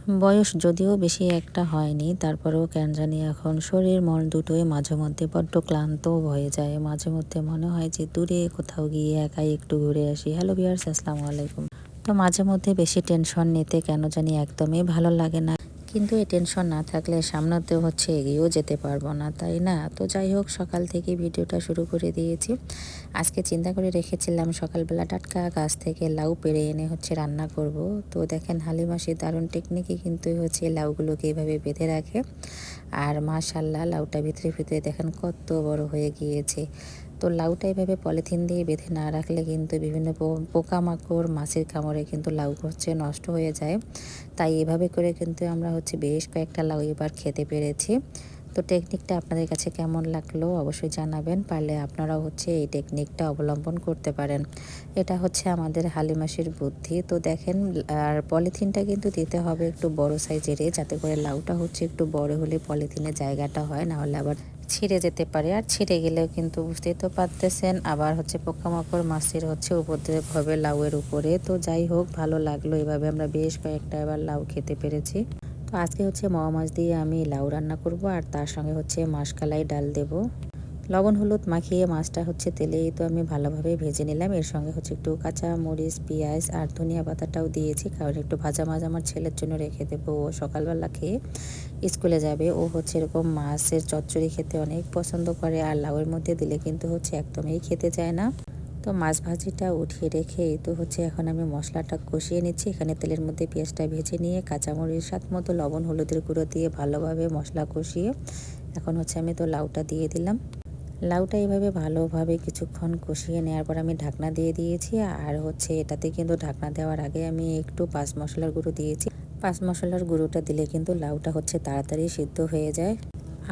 বয়স যদিও বেশি একটা হয়নি, তারপরেও কেন জানি এখন শরীর মন দুটোই মাঝে মধ্যে বড্ড ক্লান্ত হয়ে যায়। মাঝে মধ্যে মনে হয় যে দূরে কোথাও গিয়ে একাই একটু ঘুরে আসি। হ্যালো ভিউয়ার্স, আসসালামু আলাইকুম। তো মাঝে মধ্যে বেশি টেনশন নিতে কেন জানি একদমই ভালো লাগে না। কিন্তু এই টেনশন না থাকলে সামনেতেও এগিয়েও যেতে পারবো না, তাই না? তো যাই হোক, সকাল থেকে ভিডিওটা শুরু করে দিয়েছি। আজকে চিন্তা করে রেখেছিলাম সকালবেলা টাটকা গাছ থেকে লাউ পেড়ে এনে রান্না করব। তো দেখেন, হালিমাসির দারুণ টেকনিকই কিন্তু লাউগুলোকে এভাবে বেঁধে রাখে। আর মাশাল্লাহ, লাউটা ভিতরে ভিতরে দেখেন কত বড় হয়ে গিয়েছে। তো লাউটা এভাবে পলিথিন দিয়ে বেঁধে না রাখলে কিন্তু বিভিন্ন পোকামাকড়, মাছের কামড়ে কিন্তু লাউ নষ্ট হয়ে যায়। তাই এভাবে করে কিন্তু আমরা বেশ কয়েকটা লাউ এবার খেতে পেরেছি। তো টেকনিকটা আপনাদের কাছে কেমন লাগলো অবশ্যই জানাবেন। পারলে আপনারাও এই টেকনিকটা অবলম্বন করতে পারেন। এটা আমাদের হালিমাসির বুদ্ধি। তো দেখেন, আর পলিথিনটা কিন্তু দিতে হবে একটু বড় সাইজেরই, যাতে করে লাউটা একটু বড় হলে পলিথিনের জায়গাটা হয়, না হলে আবার ছিঁড়ে যেতে পারে। আর ছিঁড়ে গেলেও কিন্তু বুঝতেই তো পারতেছেন, আবার পোকামাকড়, মাছের উপদ্রব হবে লাউয়ের উপরে। তো যাই হোক, ভালো লাগলো, এভাবে আমরা বেশ কয়েকটা এবার লাউ খেতে পেরেছি। তো আজকে মোয়া মাছ দিয়ে আমি লাউ রান্না করব, আর তার সঙ্গে মাশকালাই ডাল দেব। লবণ হলুদ মাখিয়ে মাছটা তেলেই তো আমি ভালোভাবে ভেজে নিলাম। এর সঙ্গে একটু কাঁচা মরিচ, পেঁয়াজ আর ধনিয়া পাতাটাও দিয়েছি, কারণ একটু ভাজা মাছ আমার ছেলের জন্য রেখে দেবো। ও সকালবেলা খেয়ে স্কুলে যাবে। ও এরকম মাছের চচ্চড়ি খেতে অনেক পছন্দ করে, আর লাউয়ের মধ্যে দিলে কিন্তু একদমই খেতে চায় না। তো মাছ ভাজিটা উঠিয়ে রেখে তো এখন আমি মশলাটা কষিয়ে নিচ্ছি। এখানে তেলের মধ্যে পেঁয়াজটা ভেজে নিয়ে কাঁচামরিচ, স্বাদ মতো লবণ, হলুদের গুঁড়ো দিয়ে ভালোভাবে মশলা কষিয়ে এখন আমি তো লাউটা দিয়ে দিলাম। লাউটা এভাবে ভালোভাবে কিছুক্ষণ কষিয়ে নেওয়ার পর আমি ঢাকনা দিয়ে দিয়েছি। আর এটাতে কিন্তু ঢাকনা দেওয়ার আগে আমি একটু পাঁচ মশলার গুঁড়ো দিয়েছি। পাঁচ মশলার গুঁড়োটা দিলে কিন্তু লাউটা তাড়াতাড়ি সিদ্ধ হয়ে যায়।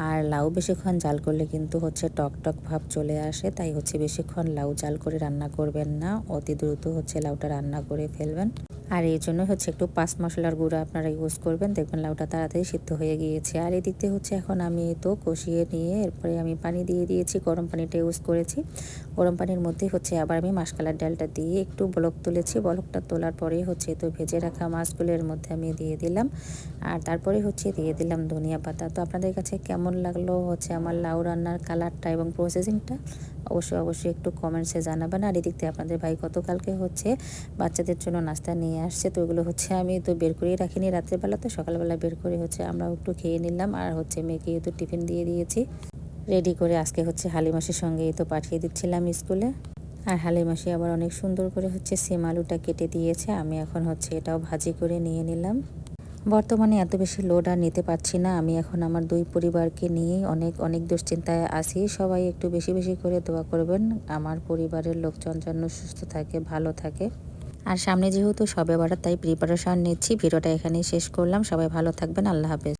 আর লাউ বেশিক্ষণ জাল করলে কিন্তু টক টক ভাব চলে আসে। তাই বেশিক্ষণ লাউ জাল করে রান্না করবেন না, অতি দ্রুত লাউটা রান্না করে ফেলবেন। আর এই জন্য একটু পাঁচ মশলার গুঁড়ো আপনারা ইউজ করবেন, দেখবেন লাউটা তাড়াতাড়ি সিদ্ধ হয়ে গিয়েছে। আর এদিকে এখন আমি তো কষিয়ে নিয়ে এরপরে আমি পানি দিয়ে দিয়েছি, গরম পানিটা ইউজ করেছি। গরম পানির মধ্যে আবার আমি মাশকালার ডালটা দিয়ে একটু বলক তুলেছি। বলকটা তোলার পরে তো ভেজে রাখা মাছগুলোর মধ্যে আমি দিয়ে দিলাম। আর তারপরে দিয়ে দিলাম ধনিয়া পাতা। তো আপনাদের কাছে কেমন লাগলো আমার লাউ রান্নার কালারটা এবং প্রসেসিংটা অবশ্যই একটু কমেন্টসে জানাবেন। আর এদিক থেকে আপনাদের ভাই গতকালকে বাচ্চাদের জন্য নাস্তা নিয়ে আসছে। তো ওগুলো আমি তো বের করেই রাখিনি রাত্রেবেলা, তো সকালবেলা বের করে আমরাও একটু খেয়ে নিলাম। আর মেয়েকে তো টিফিন দিয়ে দিয়েছি রেডি করে। আজকে হালিমাসির সঙ্গে তো পাঠিয়ে দিচ্ছিলাম স্কুলে। আর হালিমাসি আবার অনেক সুন্দর করে সিম আলুটা কেটে দিয়েছে। আমি এখন এটাও ভাজি করে নিয়ে নিলাম। বর্তমানে এত বেশি লোড আর নিতে পারছি না। আমি এখন আমার দুই পরিবারকে নিয়েই অনেক দুশ্চিন্তায় আছি। সবাই একটু বেশি বেশি করে দোয়া করবেন আমার পরিবারের লোকজন যেন সুস্থ থাকে, ভালো থাকে। আর সামনে যেহেতু শবে বরাত, তাই প্রিপারেশন নিচ্ছি। ভিডিওটা এখানেই শেষ করলাম। সবাই ভালো থাকবেন। আল্লাহ হাফেজ।